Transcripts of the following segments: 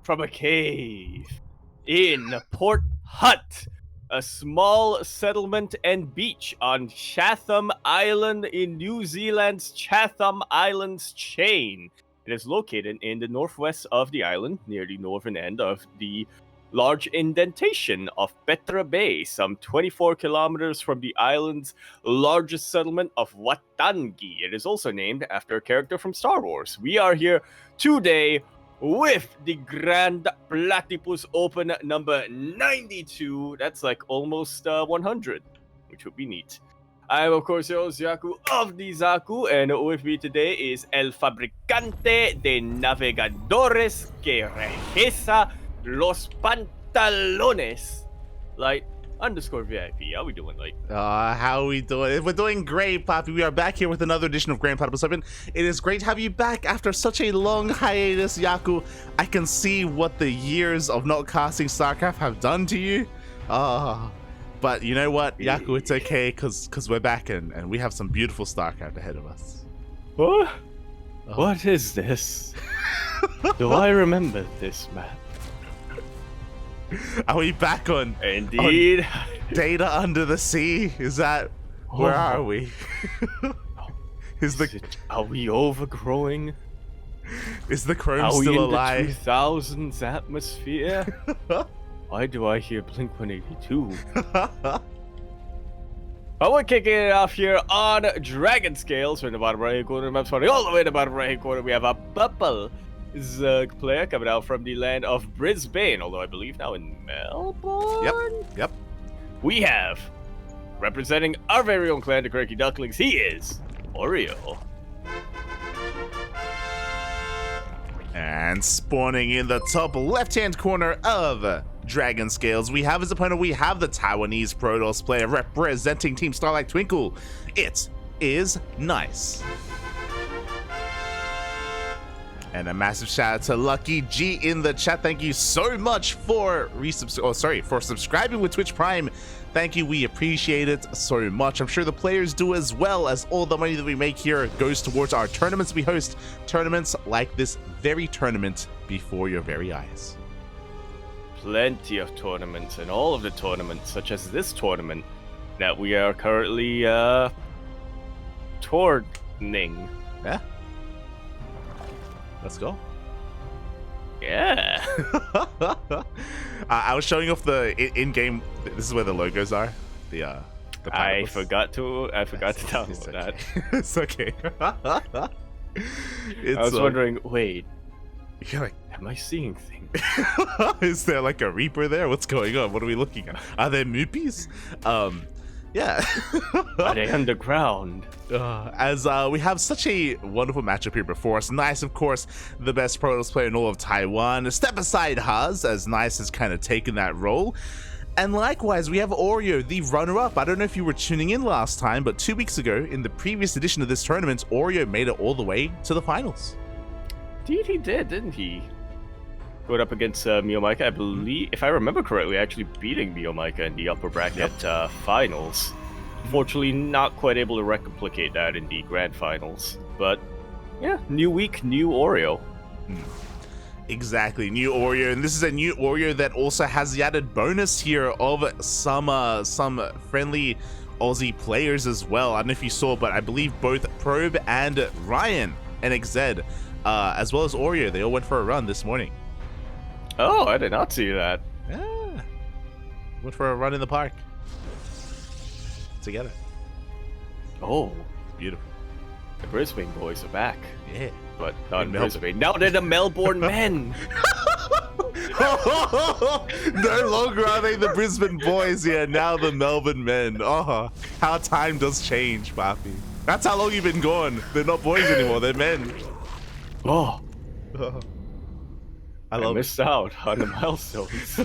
from a cave in Port Hutt, a small settlement and beach on Chatham Island in New Zealand's Chatham Islands chain. It is located in the northwest of the island, near the northern end of the large indentation of Petra Bay, some 24 kilometers from the island's largest settlement of Watangi. It is also named after a character from Star Wars. We are here today with the Grand Platypus Open number 92. That's like almost 100, which would be neat. I am, of course, your host, Yaku of the Zaku, and with me today is El Fabricante de Navegadores que Regesa Los Pantalones, like _VIP. How we doing, like? How we doing? We're doing great, Papi. We are back here with another edition of Grand Platypus Open. It is great to have you back after such a long hiatus, Yaku. I can see what the years of not casting StarCraft have done to you. But you know what, Yaku, it's okay, because we're back and we have some beautiful StarCraft ahead of us. What? What is this? Do I remember this map? Are we back on? Indeed. On Data Under the Sea? Is that where are we? Are we overgrowing? Is the Chrome still alive? Are we in the 2000s atmosphere? Why do I hear Blink 182? We're kicking it off here on Dragon Scales. We're in the bottom right hand corner. The map's running all the way in the bottom right hand corner. We have a purple Zerg player coming out from the land of Brisbane, although I believe now in Melbourne. Yep. We have, representing our very own clan, the Cranky Ducklings, he is Oreo. And spawning in the top left-hand corner of Dragon Scales, we have his opponent. We have the Taiwanese Protoss player representing Team Starlight Twinkle. It is Nice. And a massive shout out to Lucky G in the chat. Thank you so much for subscribing with Twitch Prime. Thank you, we appreciate it so much. I'm sure the players do as well, as all the money that we make here goes towards our tournaments. We host tournaments like this very tournament before your very eyes. Plenty of tournaments, and all of the tournaments, such as this tournament that we are currently tourning. Yeah. Let's go. Yeah. I was showing off the in-game. This is where the logos are. The I forgot to download that. It's okay. I was wondering. Wait. You're like, am I seeing things? Is there like a Reaper there? What's going on? What are we looking at? Are there moopies? Yeah. Are they underground? As we have such a wonderful matchup here before us. Nice, of course, the best Protoss player in all of Taiwan. Step aside Haas, as Nice has kind of taken that role. And likewise, we have Oreo, the runner-up. I don't know if you were tuning in last time, but 2 weeks ago, in the previous edition of this tournament, Oreo made it all the way to the finals. Indeed, he did, didn't he? Going up against Miomaika, I believe, if I remember correctly, actually beating Miomaika in the upper bracket finals. Unfortunately, not quite able to replicate that in the grand finals. But yeah, new week, new Oreo. Exactly, new Oreo, and this is a new Oreo that also has the added bonus here of some friendly Aussie players as well. I don't know if you saw, but I believe both Probe and Ryan and XZ, as well as Oreo, they all went for a run this morning. Oh, I did not see that. Yeah. Went for a run in the park. Together. Oh. Beautiful. The Brisbane boys are back. Yeah. But not in Brisbane. Now they're the Melbourne men. No longer are they the Brisbane boys, yeah. Now the Melbourne men. Oh, how time does change, Papi. That's how long you've been gone. They're not boys anymore, they're men. Oh. I missed out on the milestones.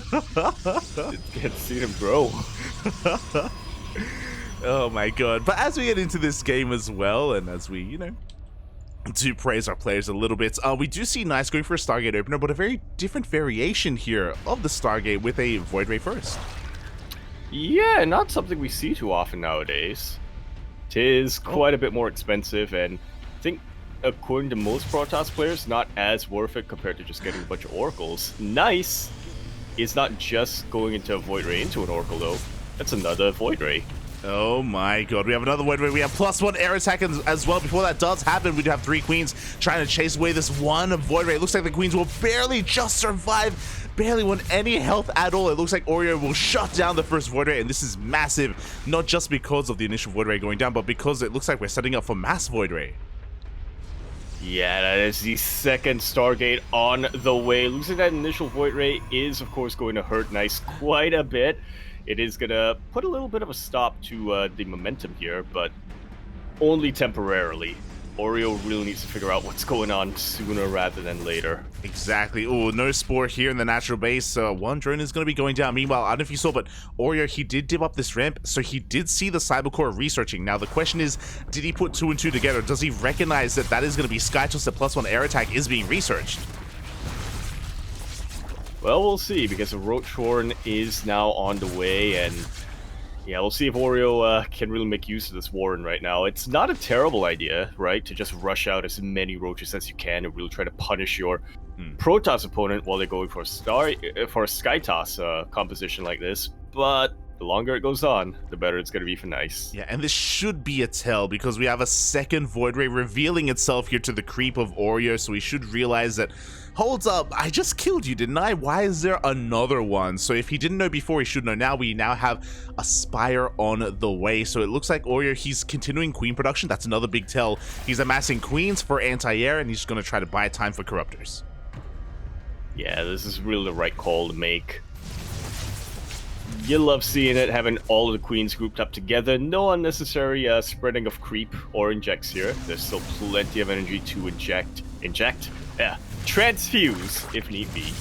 Can't see them grow. Oh my god. But as we get into this game as well, and as we, to praise our players a little bit, we do see Nice going for a Stargate opener, but a very different variation here of the Stargate with a Void Ray first. Yeah, not something we see too often nowadays. 'Tis quite a bit more expensive, and I think according to most Protoss players, not as worth it compared to just getting a bunch of Oracles. Nice is not just going into a Void Ray into an Oracle, though. That's another Void Ray. Oh my god, we have another Void Ray. We have +1 air attack as well. Before that does happen, we do have 3 queens trying to chase away this one Void Ray. It looks like the queens will barely just survive, barely want any health at all. It looks like Oreo will shut down the first Void Ray, and this is massive, not just because of the initial Void Ray going down, but because it looks like we're setting up for mass Void Ray. Yeah, that is the second Stargate on the way. Losing that initial Void Ray is, of course, going to hurt Nice quite a bit. It is going to put a little bit of a stop to the momentum here, but only temporarily. Oreo really needs to figure out what's going on sooner rather than later. Exactly. Oh, no Spore here in the natural base. One drone is going to be going down. Meanwhile, I don't know if you saw, but Oreo, he did dip up this ramp, so he did see the Cybercore researching. Now, the question is, did he put 2 and 2 together? Does he recognize that that is going to be Skytoss, that +1 air attack is being researched? Well, we'll see, because the Roach Warren is now on the way, and yeah, we'll see if Oreo can really make use of this Warren right now. It's not a terrible idea, right, to just rush out as many Roaches as you can and really try to punish your Protoss opponent while they're going for a Skytoss composition like this, but the longer it goes on, the better it's going to be for Nice. Yeah, and this should be a tell, because we have a second Void Ray revealing itself here to the creep of Oreo, so we should realize that, hold up, I just killed you, didn't I? Why is there another one? So if he didn't know before, he should know now. We now have a Spire on the way, so it looks like Oreo, he's continuing Queen production. That's another big tell. He's amassing Queens for anti-air, and he's going to try to buy time for Corruptors. Yeah, this is really the right call to make. You love seeing it, having all of the queens grouped up together. No unnecessary spreading of creep or injects here. There's still plenty of energy to transfuse if need be.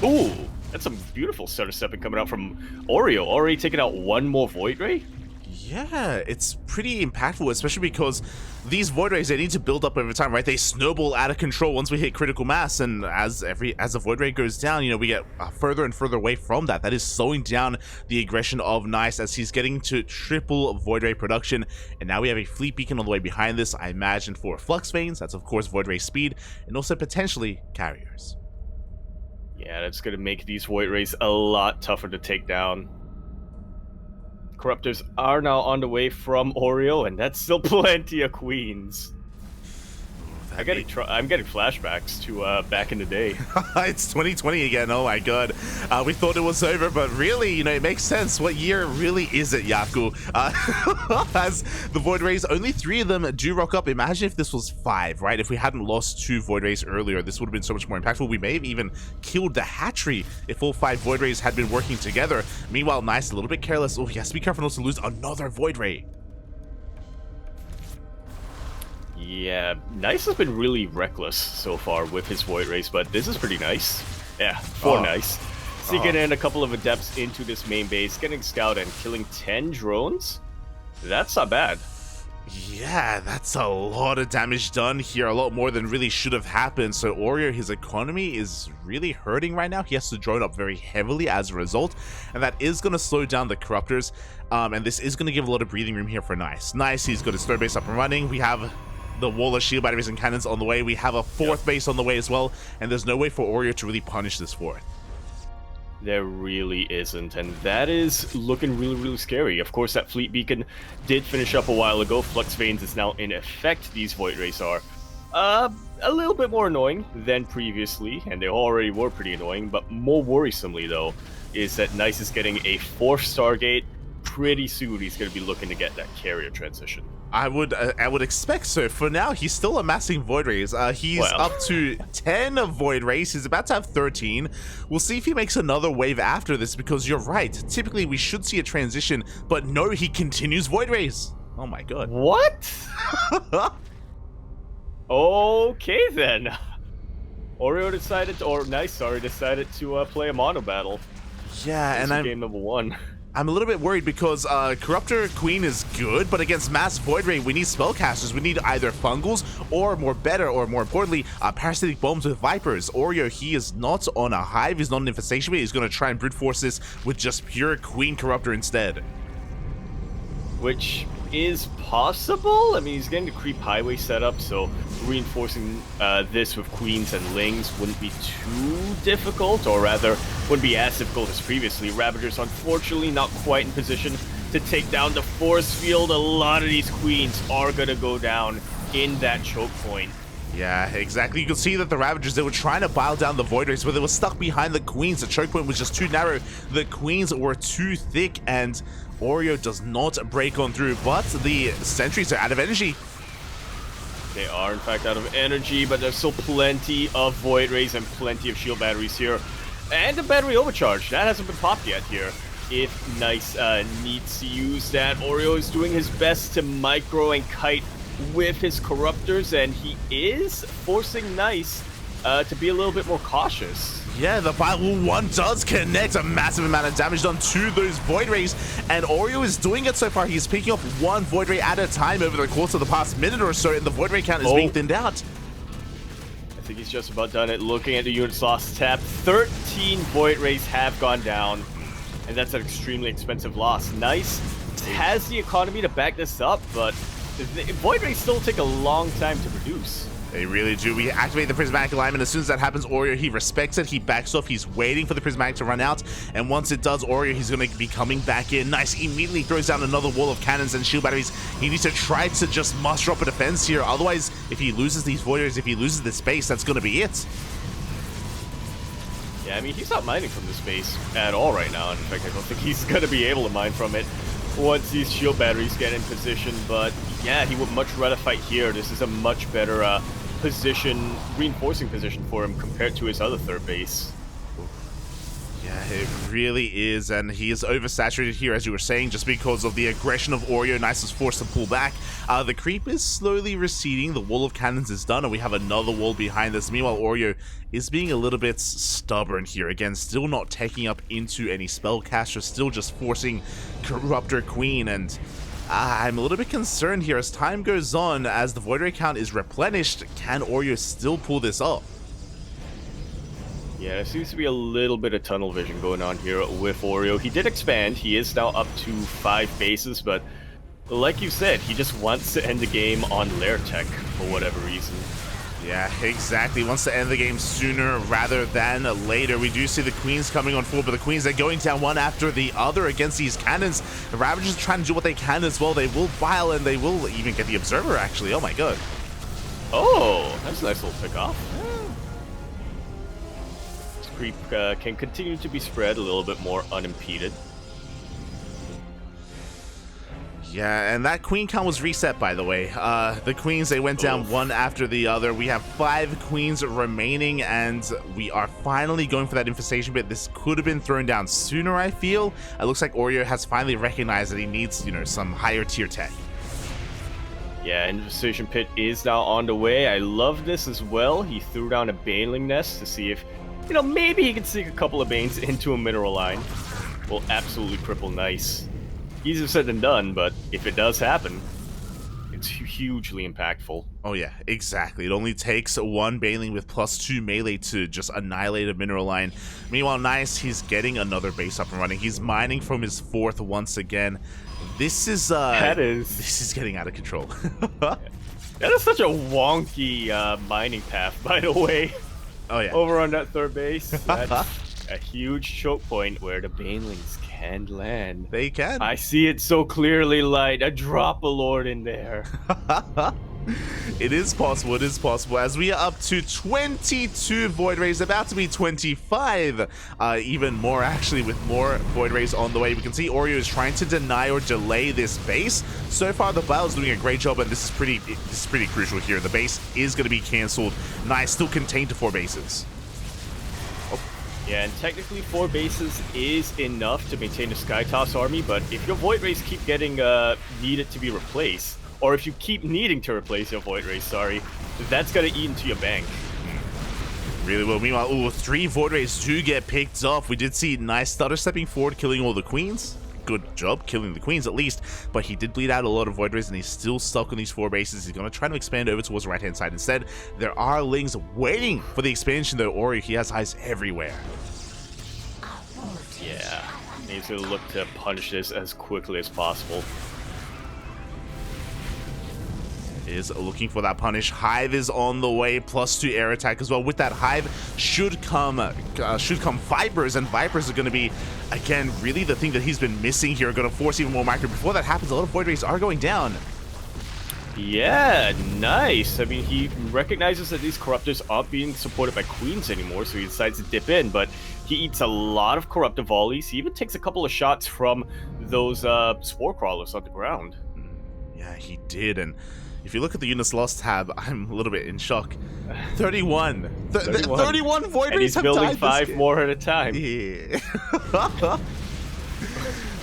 Ooh, that's some beautiful stutter stepping coming out from Oreo. Already taking out one more Void Ray? Yeah, it's pretty impactful, especially because these Void Rays, they need to build up over time, right? They snowball out of control once we hit critical mass, and as the Void Ray goes down, you know, we get further and further away from that. That is slowing down the aggression of Nice as he's getting to triple Void Ray production, and now we have a Fleet Beacon on the way behind this, I imagine, for Flux Veins. That's, of course, Void Ray speed, and also potentially carriers. Yeah, that's going to make these Void Rays a lot tougher to take down. Corruptors are now on the way from Oreo, and that's still plenty of queens. I'm getting flashbacks to back in the day. It's 2020 again. Oh my god. We thought it was over, but really, you know, it makes sense. What year really is it, Yaku? As the Void Rays, only 3 of them do rock up. Imagine if this was 5, right? If we hadn't lost 2 Void Rays earlier, this would have been so much more impactful. We may have even killed the hatchery if all 5 Void Rays had been working together. Meanwhile, Nice, a little bit careless. Oh, yes, be careful not to lose another Void Ray. Yeah, Nice has been really reckless so far with his Void Rays, but this is pretty nice. Yeah, Nice. Sneaking in a couple of Adepts into this main base, getting Scout and killing 10 drones. That's not bad. Yeah, that's a lot of damage done here, a lot more than really should have happened. So Oreo, his economy is really hurting right now. He has to drone up very heavily as a result, and that is going to slow down the Corruptors, and this is going to give a lot of breathing room here for Nice. Nice, he's got his 3rd base up and running. We have the wall of shield batteries and cannons on the way. We have a 4th base on the way as well, and there's no way for Oreo to really punish this 4th. There really isn't, and that is looking really, really scary. Of course, that Fleet Beacon did finish up a while ago. Flux Veins is now in effect. These Void Rays are a little bit more annoying than previously, and they already were pretty annoying, but more worrisomely, though, is that Nice is getting a 4th Stargate. Pretty soon, he's going to be looking to get that carrier transition. I would expect so. For now, he's still amassing Void Rays. He's up to 10 Void Rays. He's about to have 13. We'll see if he makes another wave after this, because you're right. Typically, we should see a transition, but no, he continues Void Rays. Oh my god. What? Okay, then. Oreo decided to play a mono battle. Yeah, and game number 1. I'm a little bit worried because Corruptor Queen is good, but against Mass Void Ray, we need spellcasters. We need either Fungals or more importantly, Parasitic Bombs with Vipers. Oreo, he is not on a Hive, he's not an Infestation, but he's going to try and brute force this with just pure Queen Corruptor instead. Which is possible. I mean, he's getting the creep highway set up, so reinforcing this with queens and lings wouldn't be too difficult, or rather, wouldn't be as difficult as previously. Ravagers, unfortunately, not quite in position to take down the force field. A lot of these queens are going to go down in that choke point. Yeah, exactly. You can see that the Ravagers, they were trying to pile down the Void Rays, but they were stuck behind the Queens. The choke point was just too narrow. The Queens were too thick, and Oreo does not break on through, but the sentries are out of energy. They are, in fact, out of energy, but there's still plenty of Void Rays and plenty of shield batteries here. And a battery overcharge. That hasn't been popped yet here. If Nice needs to use that, Oreo is doing his best to micro and kite with his corruptors, and he is forcing Nice to be a little bit more cautious. Yeah, the Bible one does connect. A massive amount of damage done to those Void Rays, and Oreo is doing it so far. He's picking up one Void Ray at a time over the course of the past minute or so, and the Void Ray count is being thinned out. I think he's just about done it. Looking at the units lost tab, 13 Void Rays have gone down, and that's an extremely expensive loss. Nice has the economy to back this up, but Void Rays still take a long time to produce. They really do. We activate the prismatic alignment. As soon as that happens, Oreo, he respects it. He backs off. He's waiting for the prismatic to run out. And once it does, Oreo, he's going to be coming back in. Nice. Immediately throws down another wall of cannons and shield batteries. He needs to try to just muster up a defense here. Otherwise, if he loses these Voiders, if he loses this space, that's going to be it. Yeah, I mean, he's not mining from this base at all right now. In fact, I don't think he's going to be able to mine from it once these shield batteries get in position. But yeah, he would much rather fight here. This is a much better position, reinforcing position for him compared to his other third base. Yeah, it really is, and he is oversaturated here, as you were saying, just because of the aggression of Oreo. Nice is forced to pull back. The creep is slowly receding. The wall of cannons is done, and we have another wall behind us. Meanwhile, Oreo is being a little bit stubborn here. Again, still not taking up into any spellcasters, still just forcing Corruptor Queen, and I'm a little bit concerned here. As time goes on, as the Void Ray count is replenished, can Oreo still pull this off? Yeah, there seems to be a little bit of tunnel vision going on here with Oreo. He did expand. He is now up to 5 bases, but like you said, he just wants to end the game on Lair Tech for whatever reason. Yeah, exactly. Wants to end the game sooner rather than later. We do see the Queens coming on forward, but the Queens are going down one after the other against these cannons. The Ravagers are trying to do what they can as well. They will bile, and they will even get the Observer, actually. Oh my god. Oh, that's a nice little pick off. This creep can continue to be spread a little bit more unimpeded. Yeah, and that queen count was reset, by the way. The queens, they went down one after the other. We have 5 queens remaining, and we are finally going for that infestation bit. This could have been thrown down sooner, I feel. It looks like Oreo has finally recognized that he needs, you know, some higher tier tech. Yeah, infestation pit is now on the way. I love this as well. He threw down a Baneling nest to see if, you know, maybe he can sneak a couple of Banes into a mineral line. Will absolutely cripple Nice. Easier said than done, but if it does happen, it's hugely impactful. Oh yeah, exactly. It only takes one Baneling with +2 melee to just annihilate a mineral line. Meanwhile, Nice, he's getting another base up and running. He's mining from his 4th once again. This is this is getting out of control. That is such a wonky mining path, by the way. Oh yeah. Over on that 3rd base. That's a huge choke point where the Banelings can land. They can. I see it so clearly, Light. A drop a Lord in there. It is possible. It is possible. As we are up to 22 Void Rays, about to be 25. Even more, actually, with more Void Rays on the way. We can see Oreo is trying to deny or delay this base. So far, the Bile is doing a great job, and this is pretty crucial here. The base is going to be cancelled. Nice, still contained to 4 bases. Yeah, and technically 4 bases is enough to maintain a Skytoss army, but if your Void Rays keep getting needed to be replaced, or if you keep needing to replace your Void Rays, that's gonna eat into your bank. Really will. Meanwhile, ooh, 3 Void Rays do get picked off. We did see Nice stutter stepping forward, killing all the Queens. Good job killing the Queens at least, but he did bleed out a lot of Void Rays, and he's still stuck on these 4 bases. He's going to try to expand over towards the right hand side instead. There are Lings waiting for the expansion though. Oreo, he has eyes everywhere. Yeah, he's going to look to punch this as quickly as possible. is looking for that punish. Hive is on the way, +2 air attack as well. With that Hive should come Vipers, and Vipers are going to be, again, really the thing that he's been missing here. Going to force even more micro. Before that happens, a lot of Void Rays are going down. Yeah, nice. I mean, he recognizes that these Corruptors aren't being supported by Queens anymore, so he decides to dip in, but he eats a lot of Corruptor volleys. He even takes a couple of shots from those Spore Crawlers on the ground. Yeah, he did, and if you look at the units lost tab, I'm a little bit in shock. 31. 31 Void and Rays he's have building died 5 more at a time. Yeah.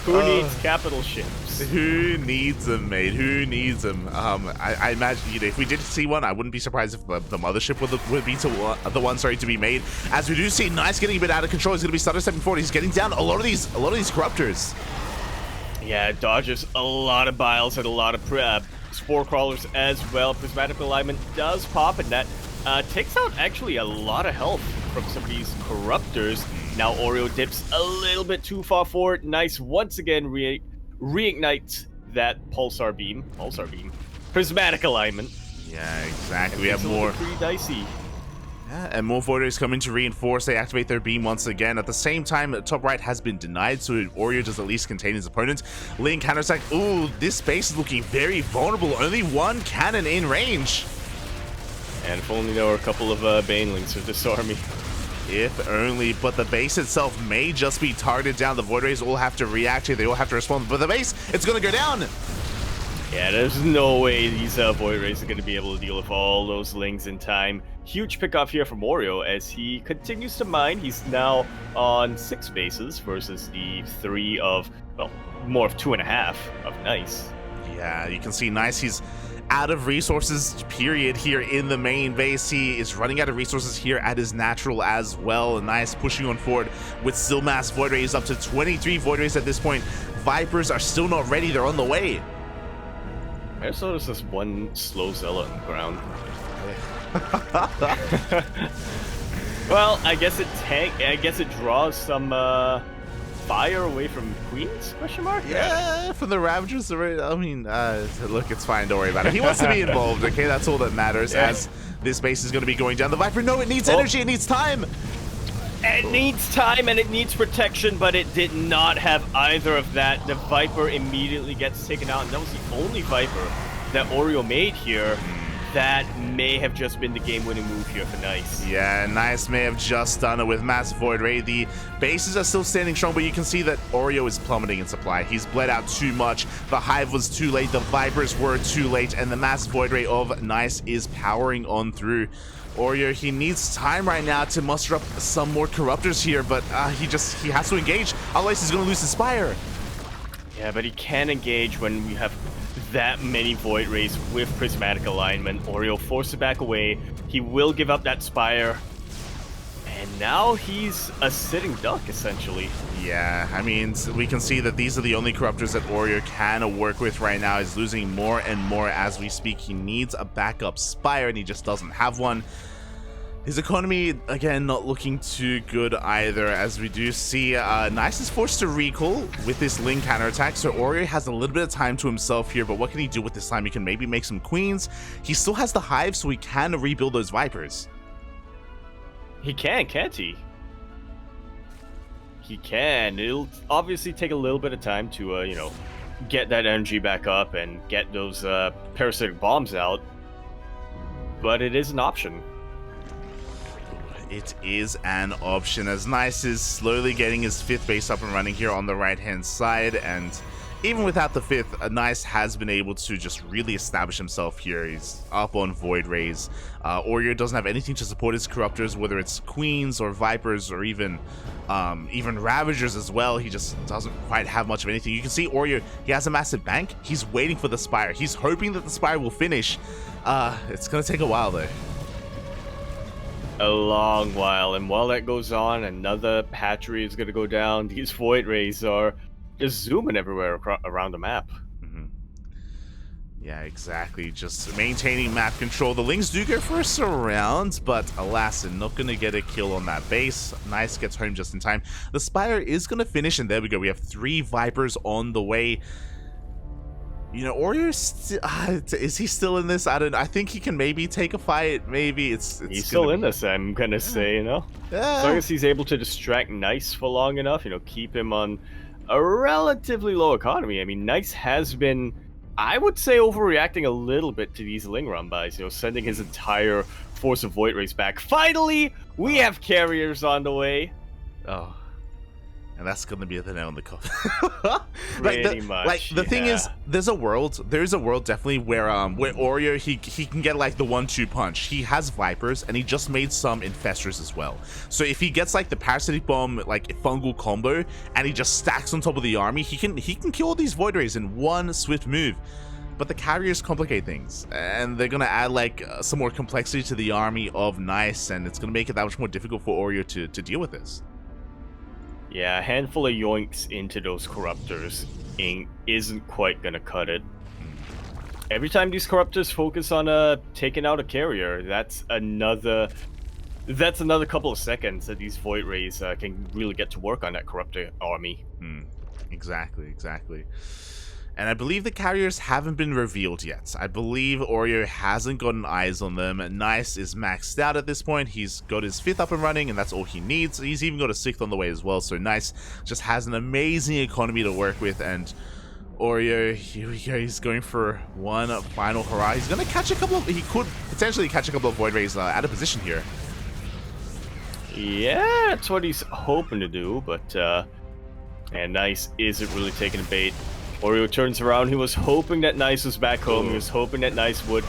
Who needs capital ships? Who needs them, mate? Who needs them? I imagine, you know, if we did see one, I wouldn't be surprised if the mothership would be the one to be made. As we do see, Nice getting a bit out of control. He's going to be Stutter 740. He's getting down a lot of these Corruptors. Yeah, it dodges a lot of Biles and a lot of Spore Crawlers as well. Prismatic Alignment does pop, and that takes out actually a lot of health from some of these Corruptors. Now Oreo dips a little bit too far forward. Nice once again reignites that Pulsar Beam. Prismatic Alignment. Yeah, exactly. We have more. Pretty dicey. Yeah, and more Void Rays coming to reinforce. They activate their beam once again. At the same time, top right has been denied, so Oreo does at least contain his opponent. Link counterattack. Ooh, this space is looking very vulnerable. Only one cannon in range. And if only there were a couple of Banelings for this army. If only, but the base itself may just be targeted down. The Void Rays all have to react here. They all have to respond, but the base, it's going to go down. Yeah, there's no way these Void Rays are going to be able to deal with all those Lings in time. Huge pickoff here from Oreo as he continues to mine. He's now on 6 bases versus the 3 of, well, more of 2.5 of Nice. Yeah, you can see Nice, he's out of resources, period, here in the main base. He is running out of resources here at his natural as well. Nice pushing on forward with still mass Void Rays, up to 23 Void Rays at this point. Vipers are still not ready. They're on the way. I just noticed this one slow Zealot on the ground. Well, I guess it draws some fire away from Queens? Question mark? Yeah, from the Ravagers. I mean, look, it's fine. Don't worry about it. He wants to be involved. Okay, that's all that matters. Yeah. As this base is going to be going down. The Viper, no, it needs energy. It needs time. It needs time and it needs protection, but it did not have either of that. The Viper immediately gets taken out, and that was the only Viper that Oreo made here. That may have just been the game-winning move here for Nice. Yeah, Nice may have just done it with Mass Void Ray. The bases are still standing strong, but you can see that Oreo is plummeting in supply. He's bled out too much. The Hive was too late. The Vipers were too late, and the Mass Void Ray of Nice is powering on through. Oreo, he needs time right now to muster up some more Corruptors here, but he has to engage. Otherwise, he's going to lose his Spire. Yeah, but he can't engage when we have that many Void Rays with Prismatic Alignment. Oreo forces it back away. He will give up that Spire. And now he's a sitting duck, essentially. Yeah, I mean, we can see that these are the only Corruptors that Oreo can work with right now. He's losing more and more as we speak. He needs a backup Spire, and he just doesn't have one. His economy, again, not looking too good either, as we do see Nice is forced to recall with this Ling counterattack, so Oreo has a little bit of time to himself here, but what can he do with this time? He can maybe make some Queens. He still has the Hive, so he can rebuild those Vipers. He can, can't he? He can. It'll obviously take a little bit of time to, you know, get that energy back up and get those parasitic bombs out, but it is an option. It is an option, as Nice is slowly getting his 5th base up and running here on the right-hand side, and even without the 5th, Nice has been able to just really establish himself here. He's up on Void Rays. Oreo doesn't have anything to support his Corruptors, whether it's Queens or Vipers or even Ravagers as well. He just doesn't quite have much of anything. You can see Oreo, he has a massive bank. He's waiting for the Spire. He's hoping that the Spire will finish. It's going to take a while, though. A long while, and while that goes on, another hatchery is going to go down. These Void Rays are just zooming everywhere around the map. Yeah, exactly. Just maintaining map control. The Lings do go for a surround, but alas, they're not going to get a kill on that base. Nice gets home just in time. The Spire is going to finish, and there we go. We have 3 Vipers on the way. You know, Oreo is he still in this? I don't know. I think he can maybe take a fight. Maybe it's He's gonna still in be, this, I'm gonna say, you know? As long yeah. as he's able to distract Nice for long enough, you know, keep him on a relatively low economy. I mean, Nice has been, I would say, overreacting a little bit to these Ling Run buys, you know, sending his entire force of Void Rays back. Finally, we have carriers on the way. Oh, and that's gonna be the nail in the coffin. Pretty like much, the thing is, yeah. there's a world definitely where Oreo he can get like the 1-2 punch. He has Vipers and he just made some Infestors as well. So if he gets like the Parasitic Bomb like fungal combo and he just stacks on top of the army, he can kill all these Void Rays in one swift move. But the carriers complicate things, and they're gonna add like some more complexity to the army of Nice, and it's gonna make it that much more difficult for Oreo to deal with this. Yeah, a handful of yoinks into those Corruptors isn't quite gonna cut it. Every time these Corruptors focus on taking out a carrier, that's another couple of seconds that these Void Rays can really get to work on that Corruptor army. Exactly. And I believe the carriers haven't been revealed yet. I believe Oreo hasn't gotten eyes on them. Nice is maxed out at this point. He's got his 5th up and running, and that's all he needs. He's even got a 6th on the way as well, so Nice just has an amazing economy to work with, and Oreo, here we go, he's going for one final hurrah. He's going to catch a couple of, he could potentially catch a couple of Void Rays out of position here. Yeah, that's what he's hoping to do, but, and Nice isn't really taking a bait. Oreo turns around. He was hoping that Nice was back home. He was hoping that Nice would,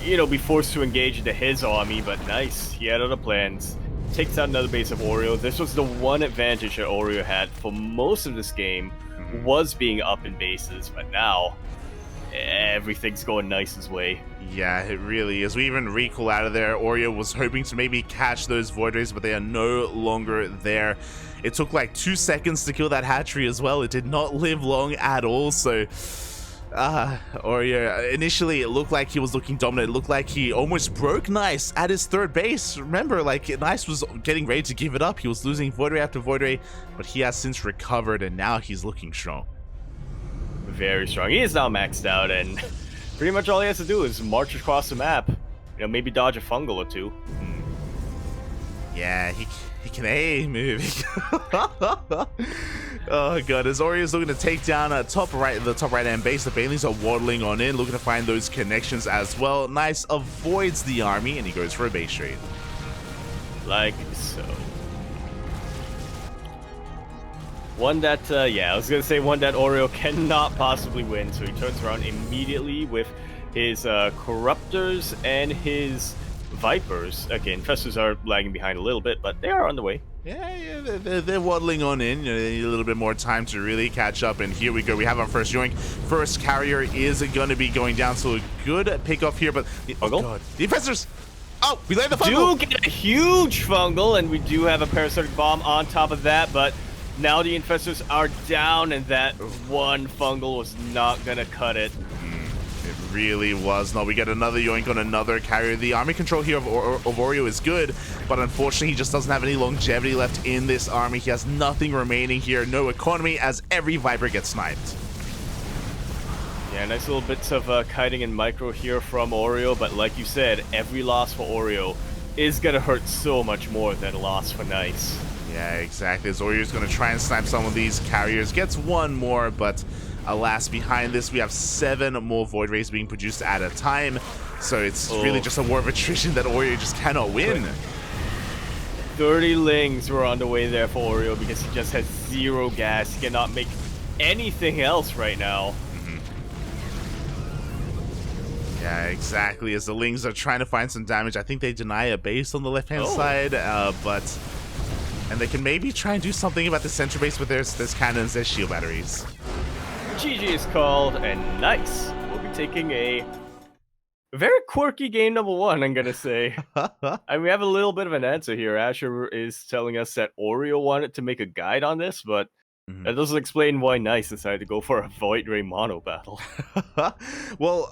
you know, be forced to engage into his army, but Nice, he had other plans. Takes out another base of Oreo. This was the one advantage that Oreo had for most of this game, was being up in bases, but now everything's going Nice's way. Yeah, it really is. We even recall out of there. Oreo was hoping to maybe catch those Void Rays, but they are no longer there. It took like 2 seconds to kill that hatchery as well. It did not live long at all, so Oreo, initially it looked like he was looking dominant. It looked like he almost broke Nice at his 3rd base. Remember, like, Nice was getting ready to give it up. He was losing Void Ray after Void Ray, but he has since recovered, and now he's looking strong. Very strong. He is now maxed out, and pretty much all he has to do is march across the map. You know, maybe dodge a fungal or two. Yeah, he can move. Oh god, as Oreo's looking to take down the top right hand base, the Banelings are waddling on in, looking to find those connections as well. Nice avoids the army, and he goes for a base trade. Like so. One that, yeah, I was gonna say one that Oreo cannot possibly win, so he turns around immediately with his Corruptors and his Vipers. Okay, Infestors are lagging behind a little bit, but they are on the way. Yeah, they're waddling on in. You know, they need a little bit more time to really catch up, and here we go. We have our first yoink. First carrier is going to be going down, so a good pick off here, but... Oh, God. The Infestors! Oh, we laid the fungal! Do get a huge fungal, and we do have a Parasitic Bomb on top of that, but now the Infestors are down, and that one fungal was not going to cut it. It really was. No, we get another yoink on another carrier. The army control here of Oreo is good, but unfortunately he just doesn't have any longevity left in this army. He has nothing remaining here, no economy, as every Viper gets sniped. Yeah, nice little bits of kiting and micro here from Oreo, but like you said, every loss for Oreo is going to hurt so much more than a loss for Nice. Yeah, exactly. As Oreo's going to try and snipe some of these carriers. Gets one more, but... alas, behind this, we have 7 more Void Rays being produced at a time. So it's really just a war of attrition that Oreo just cannot win. 30 Lings were on the way there for Oreo because he just has 0 gas. He cannot make anything else right now. Yeah, exactly. As the Lings are trying to find some damage, I think they deny a base on the left-hand side, and they can maybe try and do something about the center base with their cannons, their shield batteries. GG is called, and Nice will be taking a very quirky game number 1, I'm gonna say. We have a little bit of an answer here. Asher is telling us that Oreo wanted to make a guide on this, but That doesn't explain why Nice decided to go for a Void Ray mono battle. Well,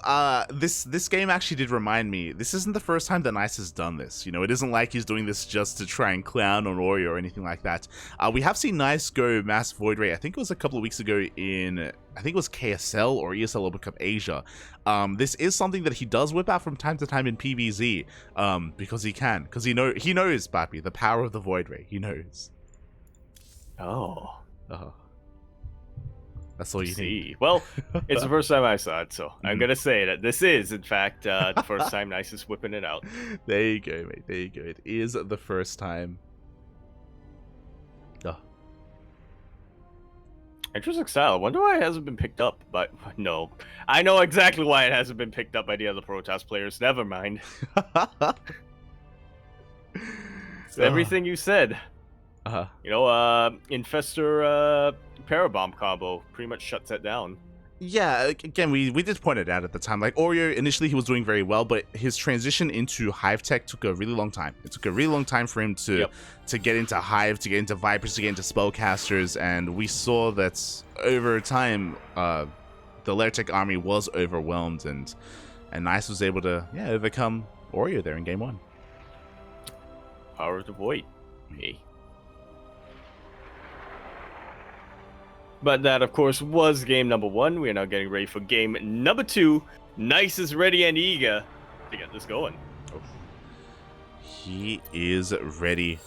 this game actually did remind me, this isn't the first time that Nice has done this. You know, it isn't like he's doing this just to try and clown on Oreo or anything like that. We have seen Nice go Mass Void Ray, I think it was a couple of weeks ago in, I think it was KSL or ESL Open Cup Asia. This is something that he does whip out from time to time in PvZ, because he can. Because he knows, Papi, the power of the Void Ray. He knows. Oh. That's all you see. Well, it's the first time I saw it, so I'm gonna say that this is, in fact, the first time Nice is whipping it out. There you go, mate. There you go. It is the first time. Interesting style. I wonder why it hasn't been picked up. But no, I know exactly why it hasn't been picked up by the other Protoss players. Never mind. Everything you said. You know, Infestor Parabomb combo pretty much shuts that down. Yeah, again, we did point it out at the time. Like, Oreo, initially he was doing very well, but his transition into Hive Tech took a really long time. It took a really long time for him to get into Hive, to get into Vipers, to get into Spellcasters, and we saw that over time, the Lair Tech army was overwhelmed, and Nice was able to, overcome Oreo there in game 1. Power of the Void. Hey. But that, of course, was game number 1. We are now getting ready for game number 2. Nice is ready and eager to get this going. He is ready,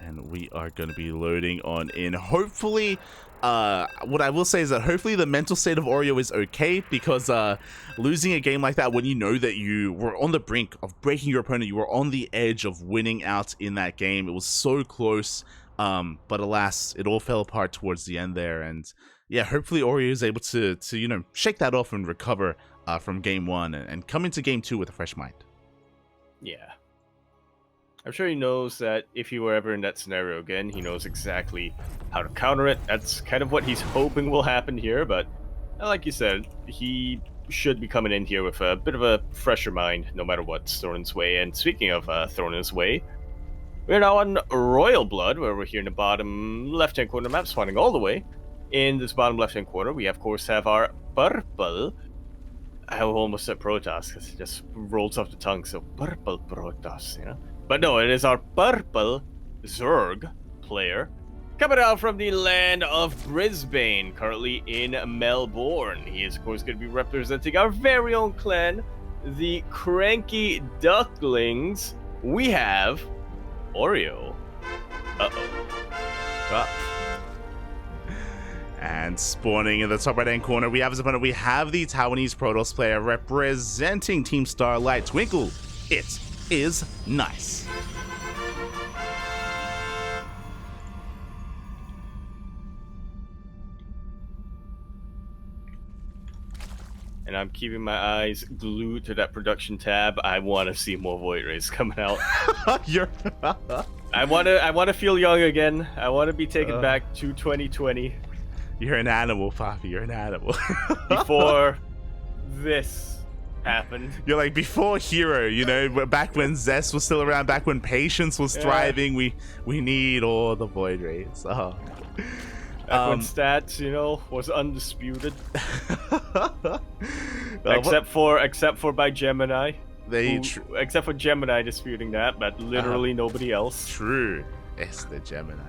and we are going to be loading on in. Hopefully, what I will say is that hopefully the mental state of Oreo is okay, because losing a game like that when you know that you were on the brink of breaking your opponent, you were on the edge of winning out in that game. It was so close. But alas, it all fell apart towards the end there, and yeah, hopefully Oreo is able to you know, shake that off and recover from game 1 and come into game 2 with a fresh mind. Yeah. I'm sure he knows that if he were ever in that scenario again, he knows exactly how to counter it. That's kind of what he's hoping will happen here, but like you said, he should be coming in here with a bit of a fresher mind, no matter what's thrown his way. And speaking of thrown his way, we're now on Royal Blood, where we're here in the bottom left-hand corner map, spawning all the way. In this bottom left-hand corner, we of course have our purple. I almost said Protoss, because it just rolls off the tongue, so purple Protoss, you know? But no, it is our purple Zerg player, coming out from the land of Brisbane, currently in Melbourne. He is, of course, going to be representing our very own clan, the Cranky Ducklings. We have Oreo. And spawning in the top right-hand corner, we have as opponent, we have the Taiwanese Protoss player representing Team Starlight Twinkle. It is Nice. And I'm keeping my eyes glued to that production tab. I want to see more Void Rays coming out. I want to feel young again. I want to be taken back to 2020. You're an animal, Poppy. You're an animal. Before this happened. You're like before Hero, you know, back when Zest was still around, back when Patience was thriving. We need all the Void Rays. Back when stats, you know, was undisputed. Except for by Gemini. Except for Gemini disputing that, but literally nobody else. True. It's the Gemini.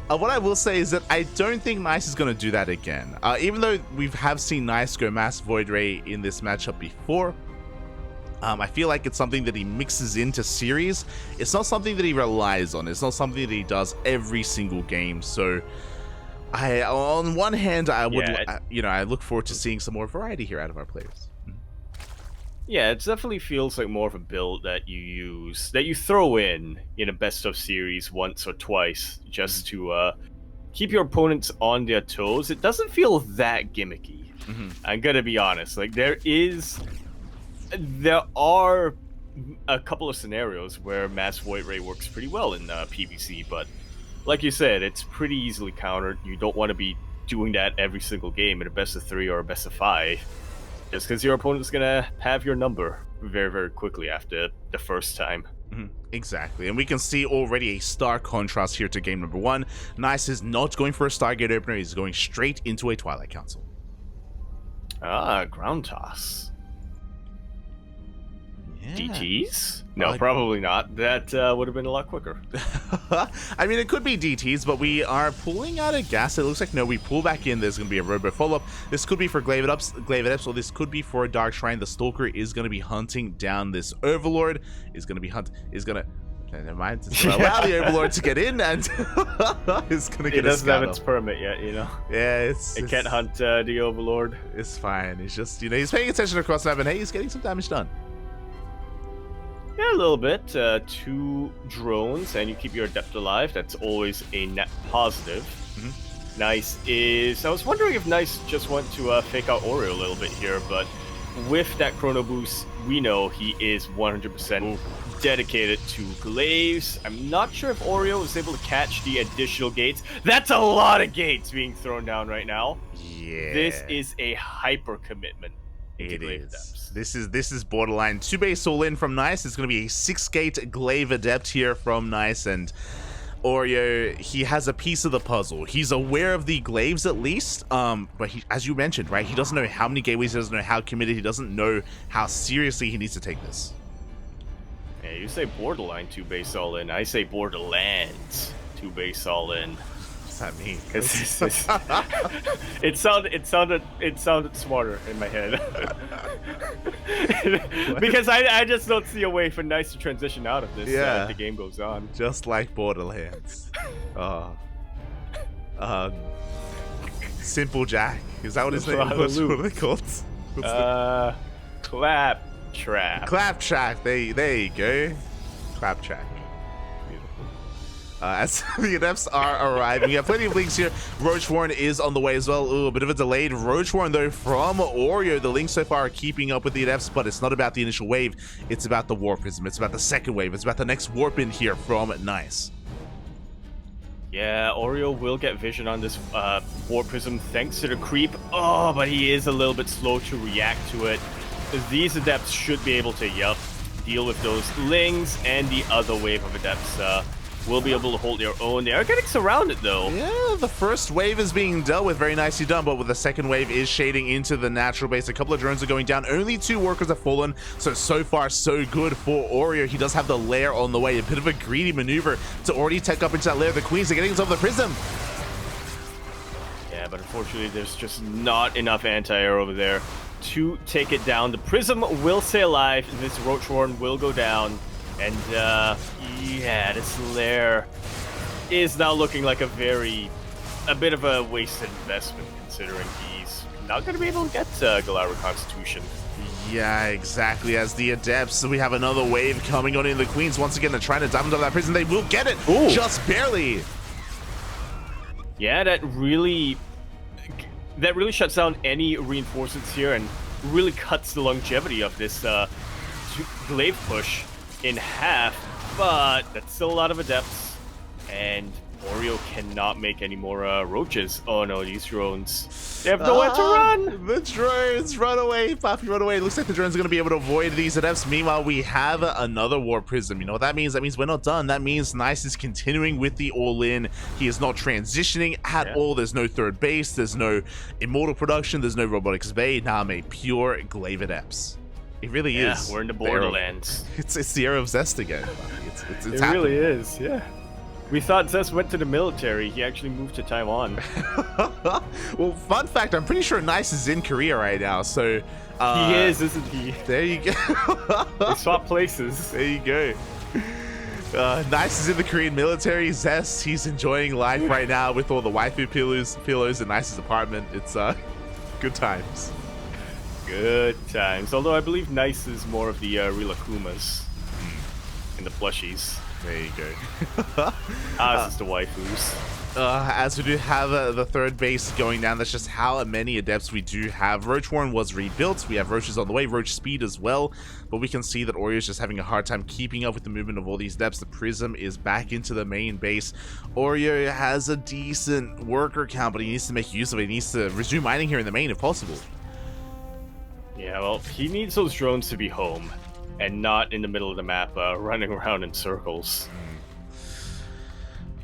What I will say is that I don't think Nice is going to do that again. Even though we have seen Nice go Mass Void Ray in this matchup before, I feel like it's something that he mixes into series. It's not something that he relies on. It's not something that he does every single game. So, on one hand, I would, I look forward to seeing some more variety here out of our players. Yeah, it definitely feels like more of a build that you throw in a best of series once or twice just to keep your opponents on their toes. It doesn't feel that gimmicky. I'm gonna be honest. Like there are a couple of scenarios where Mass Void Ray works pretty well in PvC, but like you said, it's pretty easily countered. You don't want to be doing that every single game in a best of 3 or a best of 5. Just because your opponent's gonna have your number very, very quickly after the first time. Exactly, and we can see already a stark contrast here to game number 1. Nice is not going for a Stargate opener, he's going straight into a Twilight Council. Ground toss. Yeah. DTs? No, probably not. That would have been a lot quicker. I mean, it could be DTs, but we are pulling out of gas. It looks like, no, we pull back in. There's going to be a Robo follow-up. This could be for Glaive Adepts, or this could be for a Dark Shrine. The Stalker is going to be hunting down this Overlord. Never mind. It's gonna allow the Overlord to get in, and it's gonna get. It doesn't have its permit yet, you know. Yeah, it can't hunt the Overlord. It's fine. He's just, he's paying attention across the map, and hey, he's getting some damage done. Yeah, a little bit. 2 drones, and you keep your Adept alive. That's always a net positive. Nice is... I was wondering if Nice just went to fake out Oreo a little bit here, but with that Chrono Boost, we know he is 100% dedicated to Glaives. I'm not sure if Oreo is able to catch the additional gates. That's a lot of gates being thrown down right now. Yeah. This is a hyper commitment. It is. This is borderline 2 base all in from Nice. It's going to be a 6-gate Glaive Adept here from Nice, and Oreo, he has a piece of the puzzle. He's aware of the Glaives at least, but he, as you mentioned, right, he doesn't know how many gateways, he doesn't know how committed, he doesn't know how seriously he needs to take this. Yeah, you say borderline 2 base all in. I say Borderlands 2 base all in. What's that mean? It sounded smarter in my head. Because I just don't see a way for Nice to transition out of this as the game goes on. Just like Borderlands. Simple Jack. Is that what his name was? What are they called? Claptrap. Claptrap. There you go. Claptrap. As the Adepts are arriving, we have plenty of links here. Roach Warren is on the way as well. Ooh, a bit of a delayed Roach Warren though from Oreo. The links so far are keeping up with the Adepts, but it's not about the initial wave. It's about the Warp Prism. It's about the second wave. It's about the next Warp in here from Nice. Yeah, Oreo will get vision on this Warp Prism thanks to the creep. Oh, but he is a little bit slow to react to it. These Adepts should be able to, deal with those Lings, and the other wave of Adepts will be able to hold their own. They are getting surrounded though. Yeah, the first wave is being dealt with, very nicely done, but with the second wave is shading into the natural base. A couple of drones are going down. Only 2 workers have fallen, so far so good for Oreo. He does have the lair on the way. A bit of a greedy maneuver to already tech up into that lair. The Queens are getting into the Prism. Yeah, but unfortunately there's just not enough anti-air over there to take it down. The Prism will stay alive. This Roach Warren will go down. And, yeah, this lair is now looking like a bit of a wasted investment, considering he's not going to be able to get Galera Constitution. Yeah, exactly. As the Adepts, we have another wave coming on in. The Queens, once again, they're trying to dive into that prison. They will get it, just barely. Yeah, that really shuts down any reinforcements here and really cuts the longevity of this Glaive push in half, but that's still a lot of Adepts, and Oreo cannot make any more roaches. Oh no, these drones, they have nowhere to run. The drones, run away, Poppy, run away. It looks like the drones are going to be able to avoid these Adepts. Meanwhile, we have another Warp Prism. You know what that means? That means we're not done. That means Nice is continuing with the all-in. He is not transitioning at all. There's no third base, there's no Immortal production, there's no Robotics Bay. Now I'm a pure Glaive Adepts. It really is. We're in the Borderlands. It's the era of Zest again. It's it really is, yeah. We thought Zest went to the military. He actually moved to Taiwan. Well, fun fact, I'm pretty sure Nice is in Korea right now, so... he is, isn't he? There you go. They swap places. There you go. Nice is in the Korean military. Zest, he's enjoying life right now with all the waifu pillows in Nice's apartment. It's good times. Good times. Although I believe Nice is more of the Rilakumas and the plushies. There you go. This is the waifus. As we do have the third base going down, that's just how many Adepts we do have. Roach Warren was rebuilt. We have Roaches on the way, Roach Speed as well. But we can see that Oreo is just having a hard time keeping up with the movement of all these Adepts. The Prism is back into the main base. Oreo has a decent worker count, but he needs to make use of it. He needs to resume mining here in the main if possible. Yeah, well, he needs those drones to be home. and not in the middle of the map running around in circles.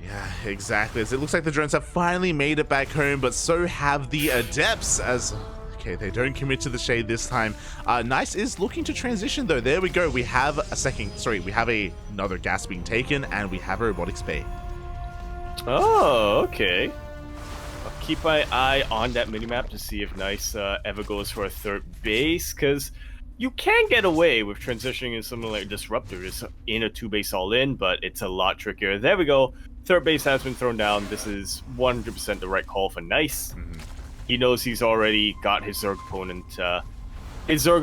Yeah, exactly. As it looks like the drones have finally made it back home, but so have the adepts as... Okay, they don't commit to the shade this time. Nice is looking to transition though. There we go. We have a second... Sorry, we have another gas being taken, and we have a robotics bay. Oh, okay. I'll keep my eye on that minimap to see if Nice ever goes for a third base, because you can get away with transitioning in something like Disruptors in a 2-base all-in, but it's a lot trickier. There we go. Third base has been thrown down. This is 100% the right call for Nice. He knows he's already got his Zerg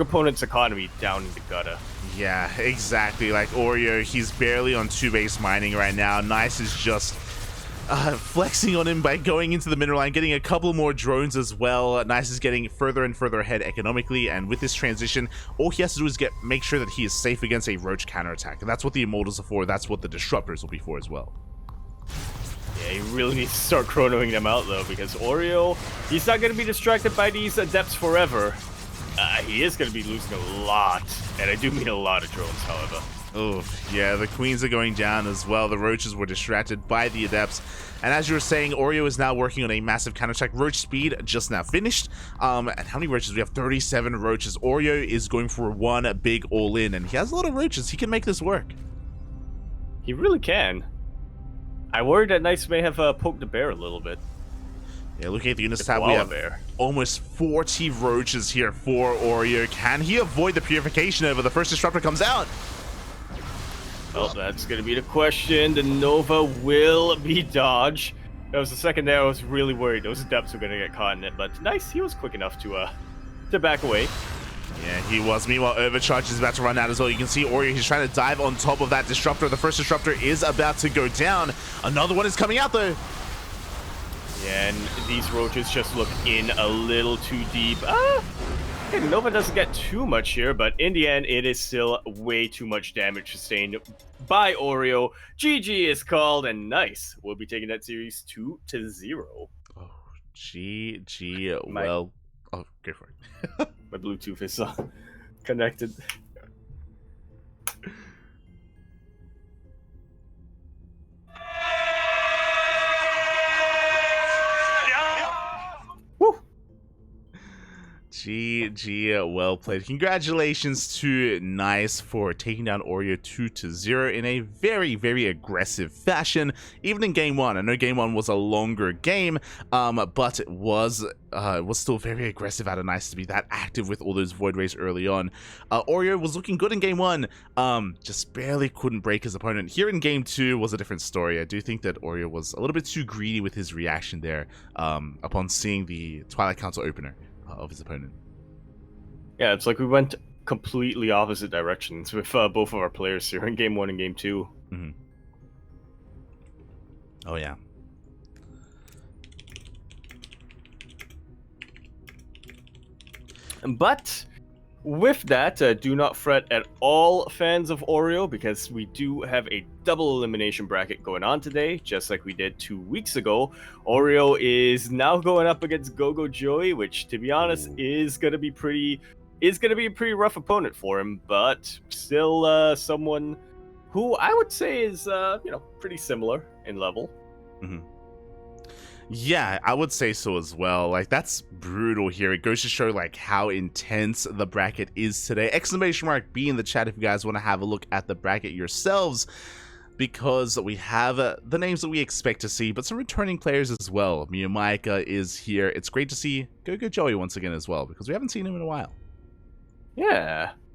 opponent's economy down in the gutter. Yeah, exactly. Like Oreo, he's barely on 2-base mining right now. Nice is just flexing on him by going into the mineral line, getting a couple more drones as well. Nice is getting further and further ahead economically, and with this transition, all he has to do is make sure that he is safe against a roach counterattack, and that's what the Immortals are for. That's what the Disruptors will be for as well. Yeah, he really needs to start chronoing them out, though, because Oreo, he's not going to be distracted by these adepts forever. He is going to be losing a lot, and I do mean a lot of drones, however. Oh, yeah, the queens are going down as well. The roaches were distracted by the adepts. And as you were saying, Oreo is now working on a massive counterattack. Roach speed just now finished. And how many roaches? We have 37 roaches. Oreo is going for one big all-in, and he has a lot of roaches. He can make this work. He really can. I worried that Nice may have poked the bear a little bit. Yeah, looking at the units tab, we have almost 40 roaches here for Oreo. Can he avoid the purification over? The first disruptor comes out. Well, that's going to be the question. The Nova will be dodged. That was the second there I was really worried those adepts were going to get caught in it, but Nice, he was quick enough to back away. Yeah, he was. Meanwhile, Overcharge is about to run out as well. You can see Oreo, he's trying to dive on top of that disruptor. The first disruptor is about to go down. Another one is coming out though. Yeah, and these roaches just look in a little too deep. Okay, Nova doesn't get too much here, but in the end, it is still way too much damage sustained by Oreo. GG is called, and Nice will be taking that series 2-0. Oh, GG. Well, oh, go for it. My Bluetooth is connected. GG, well played. Congratulations to Nice for taking down Oreo 2-0 in a very, very aggressive fashion. Even in game one, I know game one was a longer game, but it was still very aggressive out of Nice to be that active with all those Void Rays early on. Oreo was looking good in game one, just barely couldn't break his opponent. Here in game two was a different story. I do think that Oreo was a little bit too greedy with his reaction there upon seeing the Twilight Council opener of his opponent. Yeah, it's like we went completely opposite directions with both of our players here in game one and game two. Mm-hmm. Oh yeah. But with that, do not fret at all, fans of Oreo, because we do have a double elimination bracket going on today, just like we did 2 weeks ago. Oreo is now going up against Gogo Joey, which, to be honest, is going to be a pretty rough opponent for him, but still someone who I would say is pretty similar in level. Mm-hmm. Yeah, I would say so as well. Like, that's brutal here. It goes to show, like, how intense the bracket is today. Exclamation mark B in the chat if you guys want to have a look at the bracket yourselves, because we have the names that we expect to see, but some returning players as well. Miyamaika is here. It's great to see Gogo Joey once again as well, because we haven't seen him in a while. Yeah.